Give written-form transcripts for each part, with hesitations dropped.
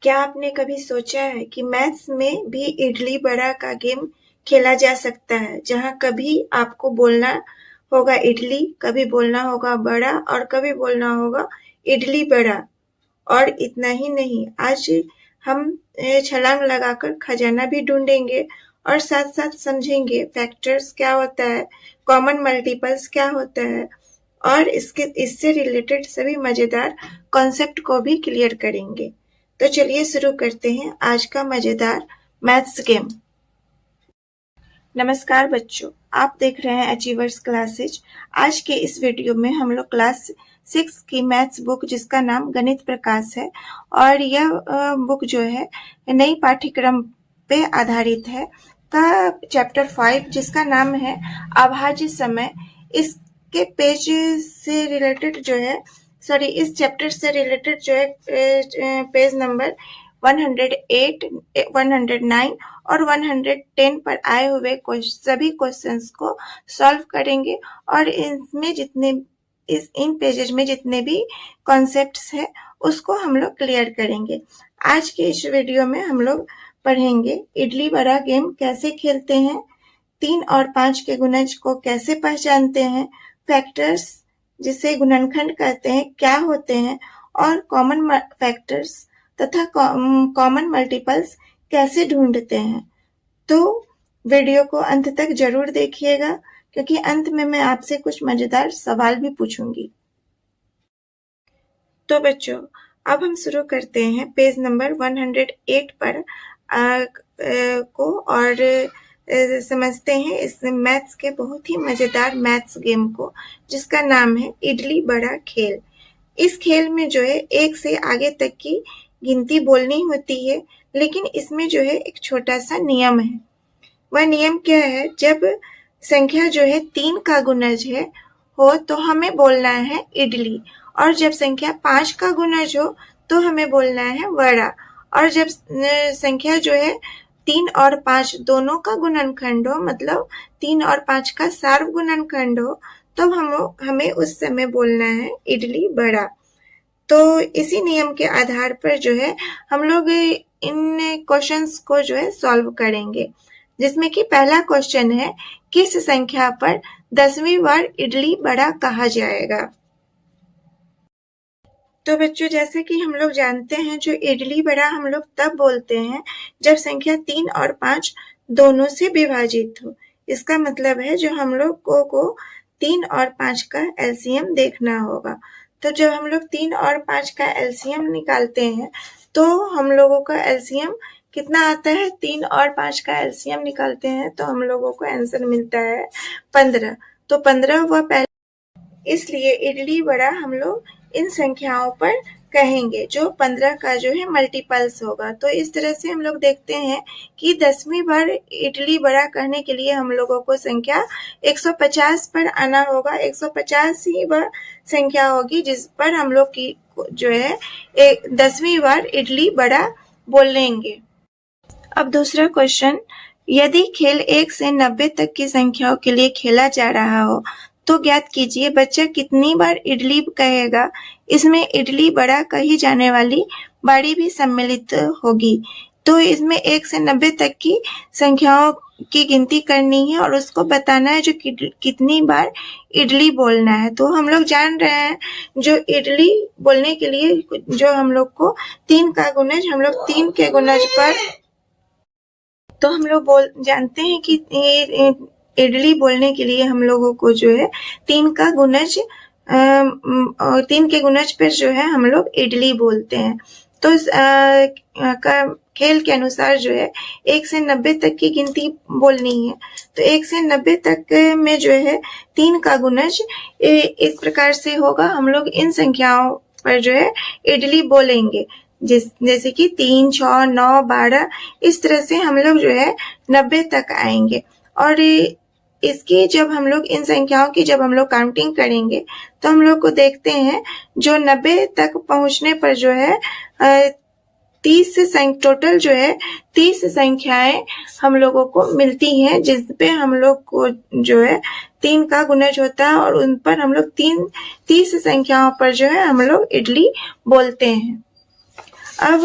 क्या आपने कभी सोचा है कि मैथ्स में भी इडली बड़ा का गेम खेला जा सकता है, जहां कभी आपको बोलना होगा इडली, कभी बोलना होगा बड़ा और कभी बोलना होगा इडली बड़ा। और इतना ही नहीं, आज हम छलांग लगाकर खजाना भी ढूंढेंगे और साथ साथ समझेंगे फैक्टर्स क्या होता है, कॉमन मल्टीपल्स क्या होता है और इससे रिलेटेड सभी मजेदार कॉन्सेप्ट को भी क्लियर करेंगे। तो चलिए शुरू करते हैं आज का मजेदार मैथ्स गेम। नमस्कार बच्चों, आप देख रहे हैं अचीवर्स क्लासेज। आज के इस वीडियो में हम लोग क्लास 6 की मैथ्स बुक जिसका नाम गणित प्रकाश है और यह बुक जो है नई पाठ्यक्रम पे आधारित है का चैप्टर 5 जिसका नाम है अभाज्य समय। इसके पेज से रिलेटेड जो है इस चैप्टर से रिलेटेड जो है पेज नंबर 108, 109 और 110 पर आए हुए सभी क्वेश्चंस को सॉल्व करेंगे और इन पेजेज में जितने भी कॉन्सेप्ट्स हैं उसको हम लोग क्लियर करेंगे। आज के इस वीडियो में हम लोग पढ़ेंगे इडली बड़ा गेम कैसे खेलते हैं, 3 और 5 के गुणज को कैसे पहचानते हैं, फैक्टर्स जिसे गुणनखंड कहते हैं क्या होते हैं और कॉमन फैक्टर्स तथा कॉमन मल्टीपल्स कैसे ढूंढते हैं। तो वीडियो को अंत तक जरूर देखिएगा क्योंकि अंत में मैं आपसे कुछ मजेदार सवाल भी पूछूंगी। तो बच्चों, अब हम शुरू करते हैं पेज नंबर 108 पर को और समझते हैं इस मैथ्स के बहुत ही मजेदार मैथ्स गेम को जिसका नाम है इडली बड़ा खेल। इस खेल में जो है 1 से आगे तक की गिनती बोलनी होती है, लेकिन इसमें जो है एक छोटा सा नियम है। वह नियम क्या है, जब संख्या जो है 3 का गुणज हो तो हमें बोलना है इडली, और जब संख्या 5 का गुणज हो तो हमें बोलना है वड़ा, और जब संख्या जो है 3 और 5 दोनों का गुणनखंड हो, मतलब 3 और 5 का सार्व गुणनखंड हो, तो हमें उस समय बोलना है इडली बड़ा। तो इसी नियम के आधार पर जो है हम लोग इन क्वेश्चंस को जो है सॉल्व करेंगे, जिसमें कि पहला क्वेश्चन है किस संख्या पर 10वीं बार इडली बड़ा कहा जाएगा। तो बच्चों, जैसे कि हम लोग जानते हैं जो इडली बड़ा हम लोग तब बोलते हैं जब संख्या 3 और 5 दोनों से विभाजित हो। इसका मतलब है जो हम लोग को 3 और 5 का एलसीएम देखना होगा। तो जब हम लोग 3 और 5 का एलसीएम निकालते हैं तो हम लोगों का एलसीएम कितना आता है, 3 और 5 का एलसीएम निकालते हैं तो हम लोगों को आंसर मिलता है 15। तो 15 वह पहले, इसलिए इडली बड़ा हम लोग इन संख्याओं पर कहेंगे जो 15 का जो है मल्टीपल्स होगा। तो इस तरह से हम लोग देखते हैं कि 10वीं बार इडली बड़ा कहने के लिए हम लोगों को संख्या 150 पर आना होगा। 150 ही वह संख्या होगी जिस पर हम लोग की जो है 10वीं बार इडली बड़ा बोलेंगे। अब दूसरा क्वेश्चन, यदि खेल 1 से 90 तक की संख्याओं के लिए खेला जा रहा हो तो ज्ञात कीजिए बच्चा कितनी बार इडली कहेगा। इसमें इडली बड़ा कही जाने वाली बारी भी सम्मिलित होगी। तो इसमें 1 से 90 तक की संख्याओं की गिनती करनी है और उसको बताना है जो कितनी बार इडली बोलना है। तो हम लोग जान रहे हैं जो इडली बोलने के लिए जो हम लोग को 3 का गुणज, हम लोग 3 के गुणज पर, तो हम लोग जानते हैं कि इडली बोलने के लिए हम लोगों को जो है 3 का गुणज, 3 के गुणज पर जो है हम लोग इडली बोलते हैं। तो खेल के अनुसार जो है 1 से 90 तक की गिनती बोलनी है। तो 1 से 90 तक में जो है 3 का गुणज इस प्रकार से होगा। हम लोग इन संख्याओं पर जो है इडली बोलेंगे, जैसे कि 3, 6, 9, 12, इस तरह से हम लोग जो है 90 तक आएंगे। और इसकी जब हम लोग इन संख्याओं की जब हम लोग काउंटिंग करेंगे तो हम लोग को देखते हैं जो 90 तक पहुंचने पर जो है 30 टोटल जो है 30 संख्याएं हम लोगों को मिलती हैं, जिस पे हम लोग को जो है 3 का गुणज होता है और उन पर हम लोग 30 संख्याओं पर जो है हम लोग इडली बोलते हैं। अब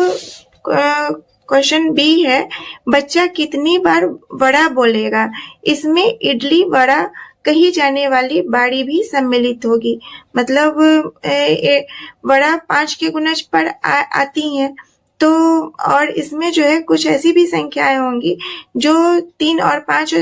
क्वेश्चन बी है, बच्चा कितनी बार वड़ा बोलेगा। इसमें इडली वड़ा कही जाने वाली बाड़ी भी सम्मिलित होगी। मतलब वड़ा 5 के गुणज पर आती हैं, तो और इसमें जो है कुछ ऐसी भी संख्याएं होंगी जो 3 और 5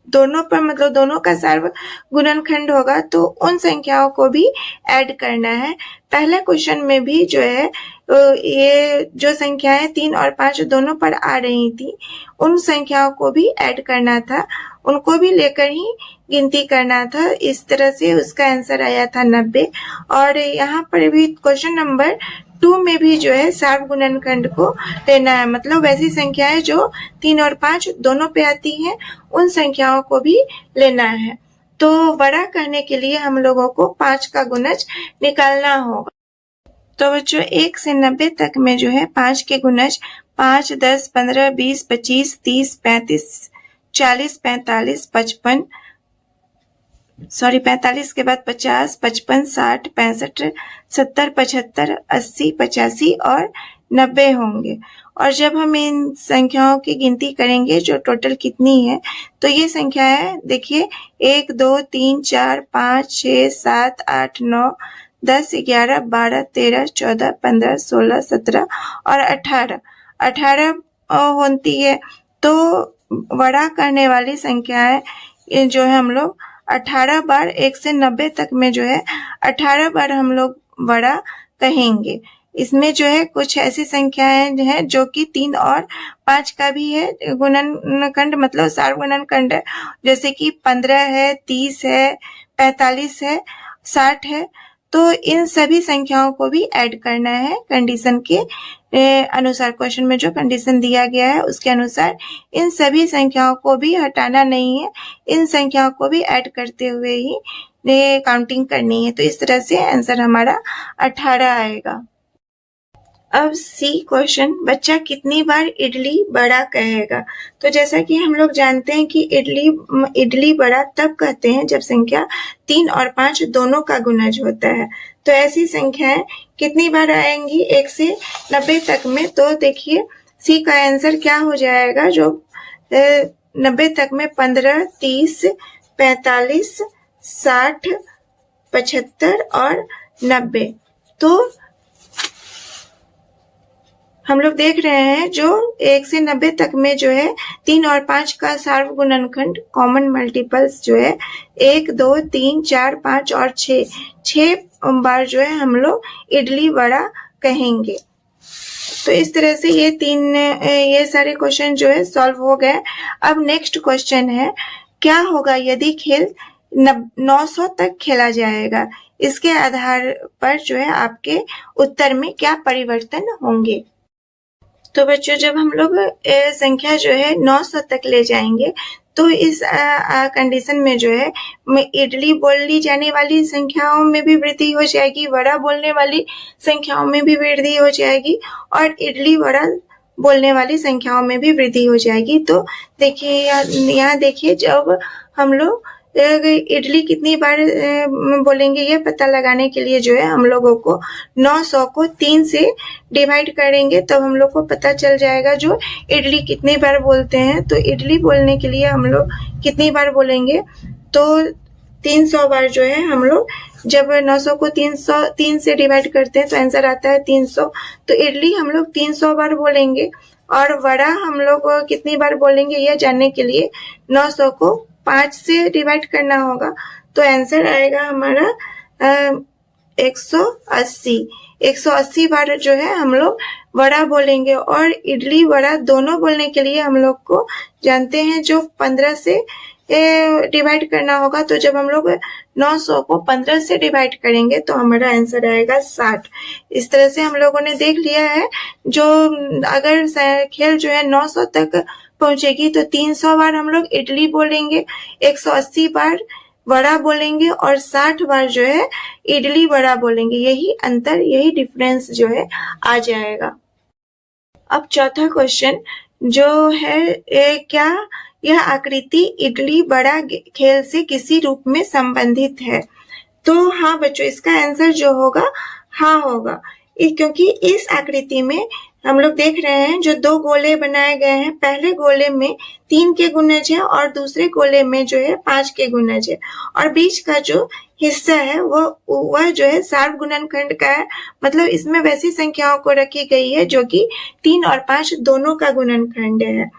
दोनों पर, मतलब दोनों का सार्व गुणनखंड होगा, तो उन संख्याओं को भी ऐड करना है। पहले क्वेश्चन में भी जो है ये जो संख्याएं 3 और 5 दोनों पर आ रही थी, उन संख्याओं को भी ऐड करना था, उनको भी लेकर ही गिनती करना था। इस तरह से उसका आंसर आया था 90। और यहाँ पर भी क्वेश्चन नंबर 2 में भी जो है सार्व गुणनखंड को लेना है, मतलब वैसी संख्याएं जो 3 और 5 दोनों पे आती हैं, उन संख्याओं को भी लेना है। तो वड़ा करने के लिए हम लोगों को 5 का गुणज निकालना होगा। तो बच्चों 1 से 90 तक में जो है 5 के गुणज 5, 10, 15, 20, 25, 30, 35, 40, 45, 55, 45 के बाद 50, 55, 60, 65, 70, 75, 80, 85 और 90 होंगे। और जब हम इन संख्याओं की गिनती करेंगे जो टोटल कितनी है, तो ये संख्या है, देखिए 1, 2, 3, 4, 5, 6, 7, 8, 9, 10, 11, 12, 13, 14, 15, 16, 17 और 18 होती है। तो वड़ा करने वाली संख्याएं जो है हम लोग 18 बार 1 से 90 तक में जो है 18 बार हम लोग वड़ा कहेंगे। इसमें जो है कुछ ऐसी संख्याएं हैं जो कि 3 और 5 का भी है गुणनखंड, मतलब सार्व गुणनखंड है, जैसे कि 15 है, 30 है, 45 है, 60 है। तो इन सभी संख्याओं को भी ऐड करना है कंडीशन के अनुसार। क्वेश्चन में जो कंडीशन दिया गया है उसके अनुसार इन सभी संख्याओं को भी हटाना नहीं है, इन संख्याओं को भी ऐड करते हुए ही काउंटिंग करनी है। तो इस तरह से आंसर हमारा 18 आएगा। अब सी क्वेश्चन, बच्चा कितनी बार इडली बड़ा कहेगा। तो जैसा कि हम लोग जानते हैं कि इडली बड़ा तब कहते हैं जब संख्या 3 और 5 दोनों का गुणज होता है। तो ऐसी संख्याएं कितनी बार आएंगी 1 से 90 तक में। तो देखिए सी का आंसर क्या हो जाएगा, जो 90 तक में 15, 30, 45, 60, 75 और 90। तो हम लोग देख रहे हैं जो 1 से 90 तक में जो है 3 और 5 का सार्व गुणनखंड कॉमन मल्टीपल्स जो है 1, 2, 3, 4, 5 और 6 बार जो है हम लोग इडली वड़ा कहेंगे। तो इस तरह से ये सारे क्वेश्चन जो है सॉल्व हो गए। अब नेक्स्ट क्वेश्चन है, क्या होगा यदि खेल 900 तक खेला जाएगा। इसके आधार पर जो है आपके उत्तर में क्या परिवर्तन होंगे। तो बच्चों जब हम लोग संख्या जो है 900 तक ले जाएंगे, तो इस कंडीशन में जो है इडली बोली जाने वाली संख्याओं में भी वृद्धि हो जाएगी, वड़ा बोलने वाली संख्याओं में भी वृद्धि हो जाएगी और इडली वड़ा बोलने वाली संख्याओं में भी वृद्धि हो जाएगी। तो देखिए यहाँ देखिए, जब हम लोग इडली कितनी बार बोलेंगे ये पता लगाने के लिए जो है हम लोगों को 900 को 3 से डिवाइड करेंगे, तब हम लोग को पता चल जाएगा जो इडली कितनी बार बोलते हैं। तो इडली बोलने के लिए हम लोग कितनी बार बोलेंगे, तो 300 बार जो है हम लोग, जब 900 को 3 से डिवाइड करते हैं तो आंसर आता है 300। तो इडली हम लोग 300 बार बोलेंगे और वड़ा हम लोग कितनी बार बोलेंगे यह जानने के लिए 900 को 5 से डिवाइड करना होगा। तो आंसर आएगा हमारा 180 बार जो है हम लोग वड़ा बोलेंगे। और इडली वड़ा दोनों बोलने के लिए हम लोग को जानते हैं जो 15 से डिवाइड करना होगा। तो जब हम लोग 900 को 15 से डिवाइड करेंगे तो हमारा आंसर आएगा 60। इस तरह से हम लोगों ने देख लिया है, जो अगर खेल जो है 900 तक पहुंचेगी तो 300 बार हम लोग इडली बोलेंगे, 180 बार वड़ा बोलेंगे और 60 बार जो है इडली वड़ा बोलेंगे। यही अंतर, यही डिफरेंस जो है आ जाएगा। अब चौथा क्वेश्चन जो है क्या यह आकृति इडली बड़ा खेल से किसी रूप में संबंधित है। तो हाँ बच्चों, इसका आंसर जो होगा हाँ होगा। क्योंकि इस आकृति में हम लोग देख रहे हैं जो 2 गोले बनाए गए हैं, पहले गोले में 3 के गुणज है और दूसरे गोले में जो है 5 के गुणज है, और बीच का जो हिस्सा है वह जो है सार्व गुणनखंड का है। मतलब इसमें वैसी संख्याओं को रखी गई है जो कि 3 और 5 दोनों का गुणनखंड है।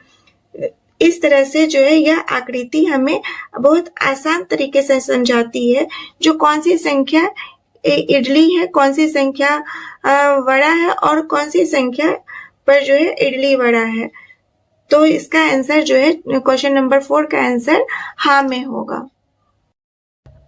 इस तरह से जो है यह आकृति हमें बहुत आसान तरीके से समझाती है जो कौन सी संख्या इडली है, कौन सी संख्या वड़ा है और कौन सी संख्या पर जो है इडली वड़ा है। तो इसका आंसर जो है क्वेश्चन नंबर 4 का आंसर हाँ में होगा।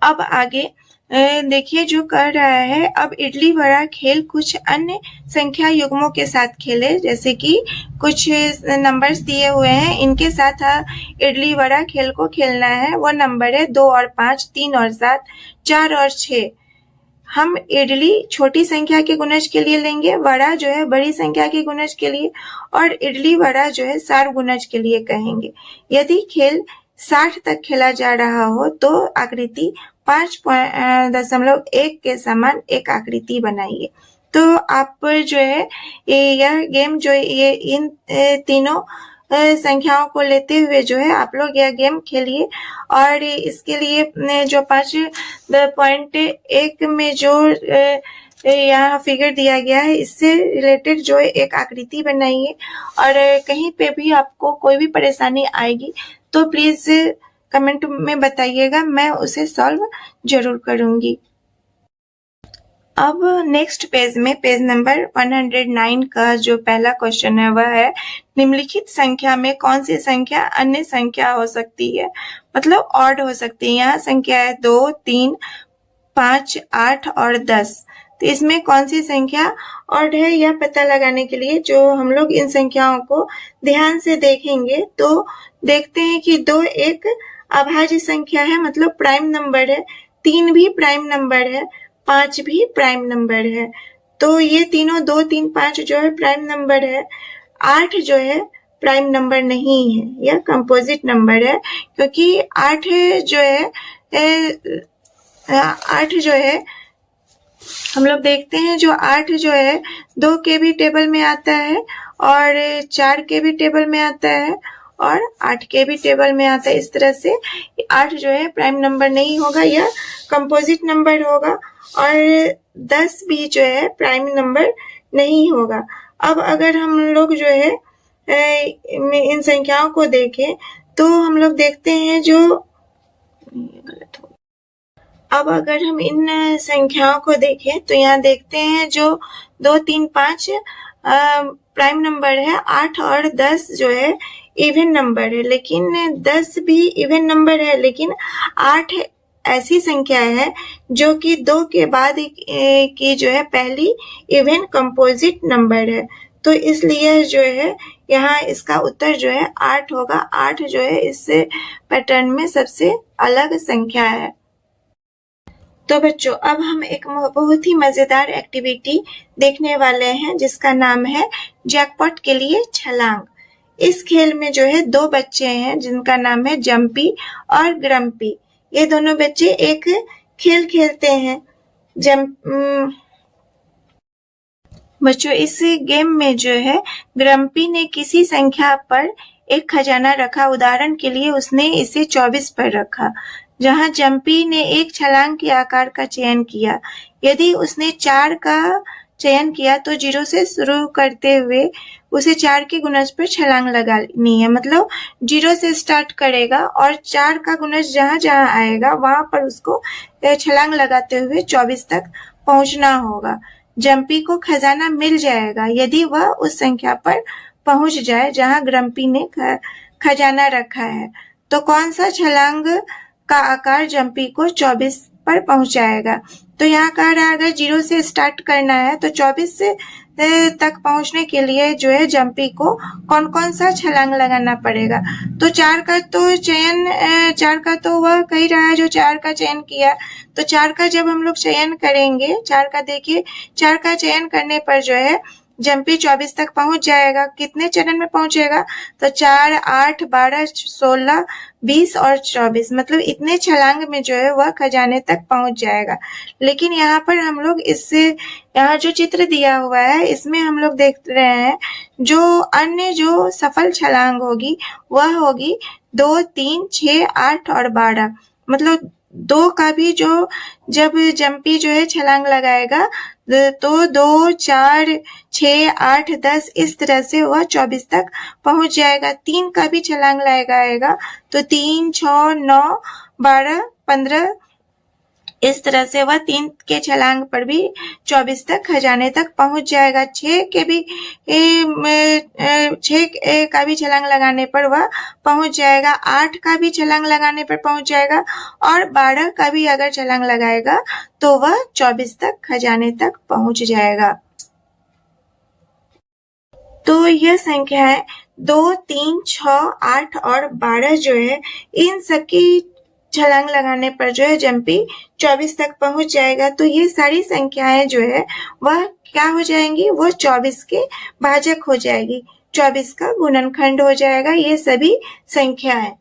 अब आगे देखिए जो कर रहा है, अब इडली वड़ा खेल कुछ अन्य संख्या युग्मों के साथ खेले, जैसे कि कुछ नंबर्स दिए हुए हैं, इनके साथ इडली वड़ा खेल को खेलना है। वो नंबर है 2 और 5, 3 और 7, 4 और 6। हम इडली छोटी संख्या के गुणज के लिए लेंगे, वड़ा जो है बड़ी संख्या के गुणज के लिए, और इडली वड़ा जो है सार्व गुणज के लिए कहेंगे। यदि खेल 60 तक खेला जा रहा हो तो आकृति 5.1 के समान एक आकृति बनाइए। तो आप जो है यह गेम जो ये इन तीनों संख्याओं को लेते हुए जो है आप लोग यह गेम खेलिए, और इसके लिए जो 5.1 में जो यहाँ फिगर दिया गया है इससे रिलेटेड जो एक आकृति बनाइए, और कहीं पे भी आपको कोई भी परेशानी आएगी तो प्लीज कमेंट में बताइएगा, मैं उसे सॉल्व जरूर करूंगी। अब नेक्स्ट पेज में पेज नंबर 109 का जो पहला क्वेश्चन है वह है निम्नलिखित संख्या में कौन सी संख्या अन्य संख्या हो सकती है, मतलब ऑड हो सकती है। यहाँ संख्या है 2, 3, 5, 8 और 10। तो इसमें कौन सी संख्या ऑड है यह पता लगाने के लिए जो हम लोग इन संख्याओं को ध्यान से देखेंगे तो देखते हैं कि 2 एक अभाज्य संख्या है, मतलब प्राइम नंबर है, 3 भी प्राइम नंबर है, 5 भी प्राइम नंबर है। तो ये तीनों 2, 3, 5 जो है प्राइम नंबर है। 8 जो है प्राइम नंबर नहीं है, यह कंपोजिट नंबर है, क्योंकि 8 जो है हम लोग देखते हैं जो 8 जो है 2 के भी टेबल में आता है और 4 के भी टेबल में आता है और 8 के भी टेबल में आता है। इस तरह से 8 जो है प्राइम नंबर नहीं होगा, यह कंपोजिट नंबर होगा, और 10 भी जो है प्राइम नंबर नहीं होगा। अब अगर हम लोग जो है इन संख्याओं को देखें तो हम लोग देखते हैं जो गलत हो। अब अगर हम इन संख्याओं को देखें तो यहाँ देखते हैं जो 2, 3, 5 प्राइम नंबर है, 8 और 10 जो है इवन नंबर है, लेकिन 10 भी इवन नंबर है, लेकिन 8 ऐसी संख्या है जो कि 2 के बाद की जो है पहली इवन कंपोजिट नंबर है। तो इसलिए जो है यहाँ इसका उत्तर जो है 8 होगा। 8 जो है इस पैटर्न में सबसे अलग संख्या है। तो बच्चों अब हम एक बहुत ही मजेदार एक्टिविटी देखने वाले हैं जिसका नाम है जैकपॉट के लिए छलांग। इस खेल में जो है 2 बच्चे हैं जिनका नाम है जंपी और ग्रम्पी। ये दोनों बच्चे एक खेल खेलते हैं। बच्चों इस गेम में जो है ग्रम्पी ने किसी संख्या पर एक खजाना रखा, उदाहरण के लिए उसने इसे 24 पर रखा, जहां जंपी ने एक छलांग के आकार का चयन किया। यदि उसने 4 का चयन किया तो 0 से शुरू करते हुए उसे 4 के गुणज पर छलांग लगानी है, मतलब 0 से स्टार्ट करेगा और 4 का गुणज जहां जहां आएगा वहां पर उसको छलांग लगाते हुए 24 तक पहुंचना होगा। जंपी को खजाना मिल जाएगा यदि वह उस संख्या पर पहुंच जाए जहां ग्रम्पी ने खजाना रखा है। तो कौन सा छलांग का आकार जंपी को 24 पर पहुंचाएगा? तो यहाँ कह रहा है अगर 0 से स्टार्ट करना है तो 24 से तक पहुंचने के लिए जो है जंपी को कौन कौन सा छलांग लगाना पड़ेगा। तो 4 का तो वह कह रहा है जो 4 का चयन किया, तो 4 का जब हम लोग चयन करेंगे, 4 का देखिए 4 का चयन करने पर जो है जम्पी 24 तक पहुंच जाएगा। कितने चरण में पहुंचेगा? तो 4, 8, 12, 16, 20 और 24, मतलब इतने छलांग में जो है वह खजाने तक पहुंच जाएगा। लेकिन यहाँ पर हम लोग इससे, यहाँ जो चित्र दिया हुआ है इसमें हम लोग देख रहे हैं जो अन्य जो सफल छलांग होगी वह होगी 2, 3, 6, 8 और 12। मतलब 2 का भी जो जब जम्पी जो है छलांग लगाएगा तो 2, 4, 6, 8, 10 इस तरह से वह 24 तक पहुंच जाएगा। 3 का भी छलांग लगाएगा तो 3, 6, 9, 12, 15 इस तरह से वह 3 के छलांग पर भी 24 तक खजाने तक पहुंच जाएगा। 6 के भी 6 का भी छलांग लगाने पर वह पहुंच जाएगा। 8 का भी छलांग लगाने पर पहुंच जाएगा और 12 का भी अगर छलांग लगाएगा तो वह 24 तक खजाने तक पहुंच जाएगा। तो यह संख्याएं 2, 3, 6, 8 और 12 जो है इन सबकी छलांग लगाने पर जो है जम्पी 24 तक पहुंच जाएगा। तो ये सारी संख्याएं जो है वह क्या हो जाएंगी? वो 24 के भाजक हो जाएगी, 24 का गुणनखंड हो जाएगा ये सभी संख्याएं।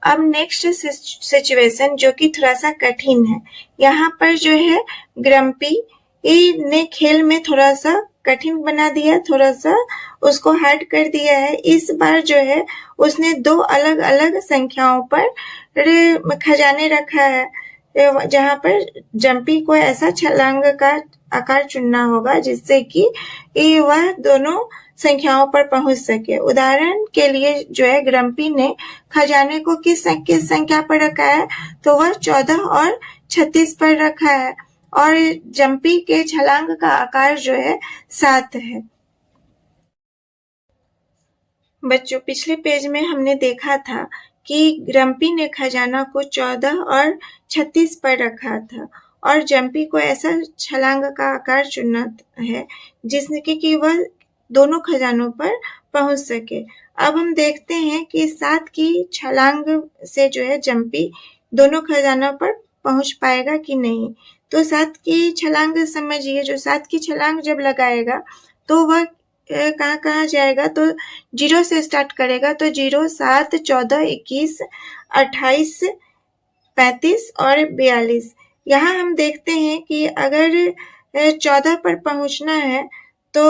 अब नेक्स्ट सिचुएशन जो कि थोड़ा सा कठिन है, यहाँ पर जो है ग्रम्पी ने खेल में थोड़ा सा कठिन बना दिया, थोड़ा सा उसको हार्ड कर दिया है। इस बार जो है उसने 2 अलग अलग संख्याओं पर खजाने रखा है, जहां पर जम्पी को ऐसा छलांग का आकार चुनना होगा जिससे कि वह दोनों संख्याओं पर पहुंच सके। उदाहरण के लिए जो है ग्रम्पी ने खजाने को किस संख्या पर रखा है? तो वह 14 और 36 पर रखा है और जम्पी के छलांग का आकार जो है 7 है। बच्चों, पिछले पेज में हमने देखा था कि ग्रम्पी ने खजाना को 14 और 36 पर रखा था और जम्पी को ऐसा छलांग का आकार चुनना है जिसने कि वह दोनों खजानों पर पहुंच सके। अब हम देखते हैं कि 7 की छलांग से जो है जम्पी दोनों खजानों पर पहुंच पाएगा कि नहीं। तो 7 की छलांग समझिए, जो 7 की छलांग जब लगाएगा तो वह कहाँ जाएगा? तो 0 से स्टार्ट करेगा, तो 0, 7, 14, 21, 28, 35 और 42। यहाँ हम देखते हैं कि अगर 14 पर पहुंचना है तो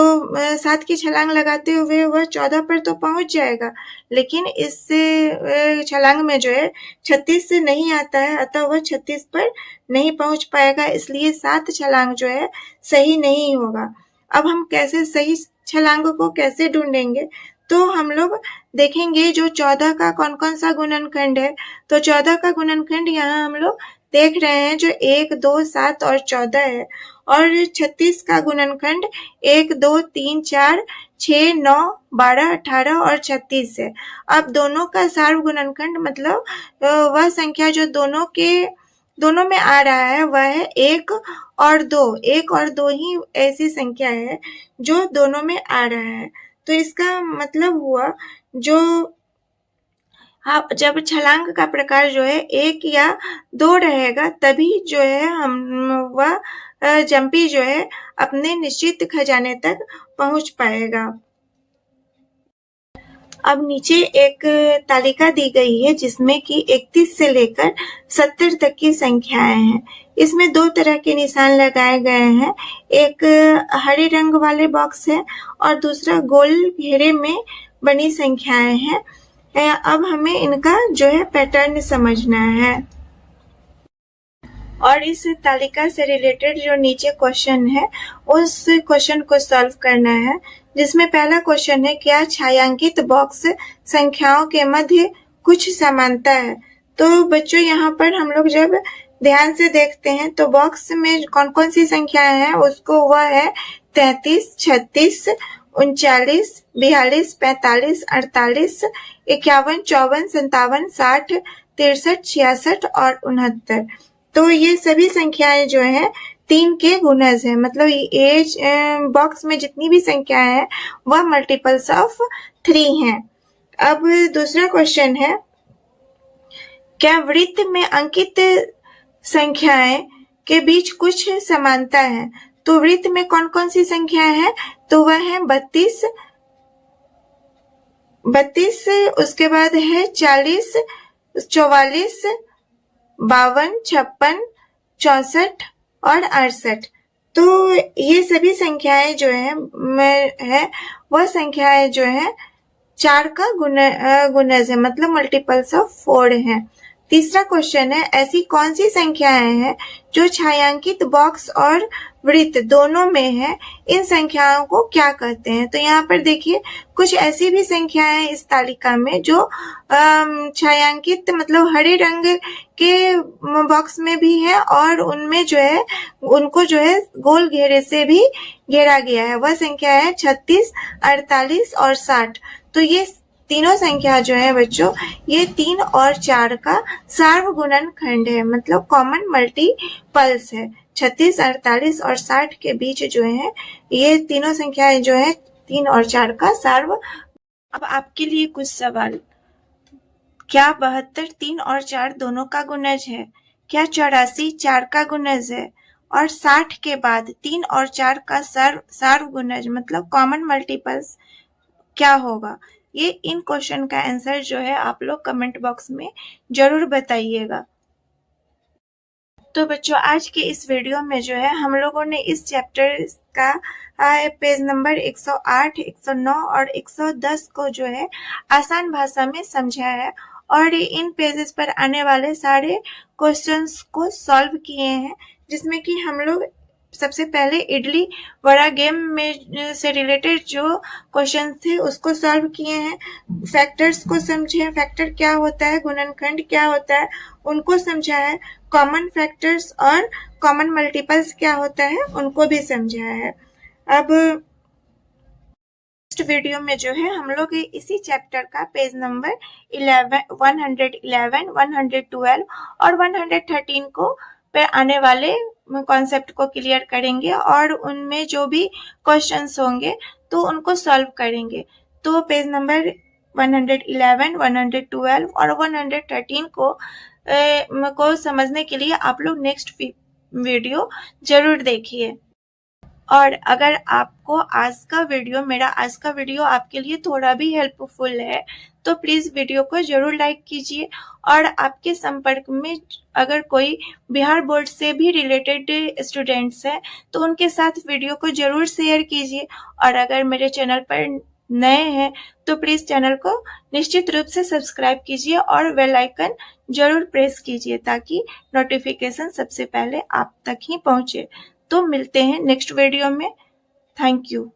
7 की छलांग लगाते हुए वह 14 पर तो पहुंच जाएगा, लेकिन इससे छलांग में जो है 36 से नहीं आता है, अतः वह 36 पर नहीं पहुंच पाएगा। इसलिए 7 छलांग जो है सही नहीं होगा। अब हम कैसे सही छलांग को कैसे ढूंढेंगे? तो हम लोग देखेंगे जो 14 का कौन कौन सा गुणनखंड है। तो 14 का गुणनखंड यहाँ हम लोग देख रहे हैं जो 1, 2, 7 और 14 है और 36 का गुणनखंड 1, 2, 3, 4, 6, 9, 12, 18 और 36 है। अब दोनों का सार्व गुणनखंड मतलब वह संख्या जो दोनों में आ रहा है वह है 1 और 2। 1 और 2 ही ऐसी संख्या है जो दोनों में आ रहा है। तो इसका मतलब हुआ जो जब छलांग का प्रकार जो है 1 या 2 रहेगा तभी जो है वह जम्पी जो है अपने निश्चित खजाने तक पहुंच पाएगा। अब नीचे एक तालिका दी गई है जिसमें कि 31 से लेकर 70 तक की संख्याएं हैं। इसमें 2 तरह के निशान लगाए गए हैं, एक हरे रंग वाले बॉक्स है और दूसरा गोल घेरे में बनी संख्याएं हैं। अब हमें इनका जो है पैटर्न समझना है और इस तालिका से रिलेटेड जो नीचे क्वेश्चन है उस क्वेश्चन को सॉल्व करना है, जिसमें पहला क्वेश्चन है क्या छायांकित बॉक्स संख्याओं के मध्य कुछ समानता है। तो बच्चों यहाँ पर हम लोग जब ध्यान से देखते हैं तो बॉक्स में कौन कौन सी संख्याएं हैं उसको वह है 33, 36, 39, 42, 45, 48, 51, 54, 57, 60, 63, 66 और 69। तो ये सभी संख्याएं जो है 3 के गुणज है, मतलब ये बॉक्स में जितनी भी संख्याएं हैं वह मल्टीपल्स ऑफ 3 हैं। अब दूसरा क्वेश्चन है क्या वृत्त में अंकित संख्याएं के बीच कुछ समानता है। तो वृत्त में कौन कौन सी संख्या है, तो वह है 32, उसके बाद है 40, 44, 52, 56, 64 और 68। तो ये सभी संख्याएं जो है वह संख्याएं जो है 4 का गुणज है, मतलब मल्टीपल्स ऑफ 4 है। तीसरा क्वेश्चन है, ऐसी कौन सी संख्याएं हैं जो छायांकित बॉक्स और वृत्त दोनों में है, इन संख्याओं को क्या कहते हैं। तो यहाँ पर देखिए कुछ ऐसी भी संख्याएं हैं इस तालिका में जो छायांकित मतलब हरे रंग के बॉक्स में भी है और उनमें जो है उनको जो है गोल घेरे से भी घेरा गया है। वह संख्या है 36, 48 और 60। तो ये तीनों संख्या जो है बच्चों, ये 3 और 4 का सार्वगुणन खंड है, मतलब कॉमन मल्टीपल्स है। 36, 48 और 60 के बीच जो है ये तीनों संख्याएं जो है 3 और 4 का सार्व। अब आपके लिए कुछ सवाल, क्या 72 3 और 4 दोनों का गुणज है? क्या 84 4 का गुणज है? और 60 के बाद 3 और 4 का सार्वगुणज मतलब कॉमन मल्टीपल्स क्या होगा? ये इन क्वेश्चन का आंसर जो है आप लोग कमेंट बॉक्स में जरूर बताइएगा। तो बच्चों आज के इस वीडियो में जो है हम लोगों ने इस चैप्टर का पेज नंबर 108, 109 और 110 को जो है आसान भाषा में समझा है और इन पेजेस पर आने वाले सारे क्वेश्चंस को सॉल्व किए हैं, जिसमें कि हम लोग सबसे पहले इडली वड़ा गेम में से रिलेटेड जो क्वेश्चन थे उसको सॉल्व किए हैं, फैक्टर्स को समझे, फैक्टर क्या होता है, गुणनखंड क्या होता है उनको समझा है, कॉमन फैक्टर्स और कॉमन मल्टीपल्स क्या होता है उनको भी समझा है। अब नेक्स्ट वीडियो में जो है हम लोग इसी चैप्टर का पेज नंबर 111, 112 और 113 को पे आने वाले कॉन्सेप्ट को क्लियर करेंगे और उनमें जो भी क्वेश्चंस होंगे तो उनको सॉल्व करेंगे। तो पेज नंबर 111, 112 और 113 को समझने के लिए आप लोग नेक्स्ट वीडियो जरूर देखिए। और अगर आपको मेरा आज का वीडियो आपके लिए थोड़ा भी हेल्पफुल है तो प्लीज वीडियो को जरूर लाइक कीजिए और आपके संपर्क में अगर कोई बिहार बोर्ड से भी रिलेटेड स्टूडेंट्स हैं तो उनके साथ वीडियो को जरूर शेयर कीजिए। और अगर मेरे चैनल पर नए हैं तो प्लीज चैनल को निश्चित रूप से सब्सक्राइब कीजिए और बेल आइकन जरूर प्रेस कीजिए ताकि नोटिफिकेशन सबसे पहले आप तक ही पहुंचे। तो मिलते हैं नेक्स्ट वीडियो में। Thank you.